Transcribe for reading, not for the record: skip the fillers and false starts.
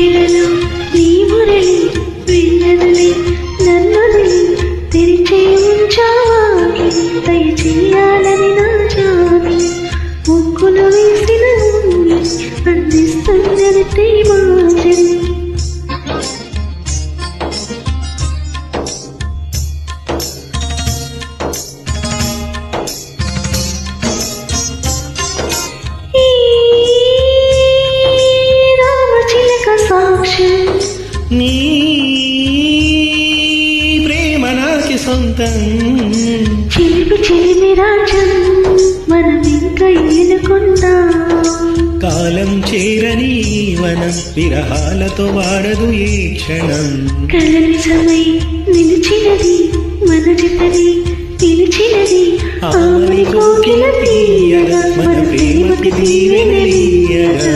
ఇలలో నీ మురళి వీణనులే నన్నొదిలి తెరిచే ఉంచావాకి దయచేయాలని నా జాని ముక్కులు వేసిన అందిస్తున్నది ప్రేమాంజలి నీ ప్రేమ నాకి సొంతం చిలిపి చిలిమి రాజ్యం మనం ఇంకా ఎన్నుకుందాం కాలం చేరని వనం విరహాలతో వాడదు ఏ క్షణం కలనిజమై నిలిచినది మన జతని పిలిచినది ఆమె కోకిల తీయగా మన ప్రేమకి దీవెనలీయగా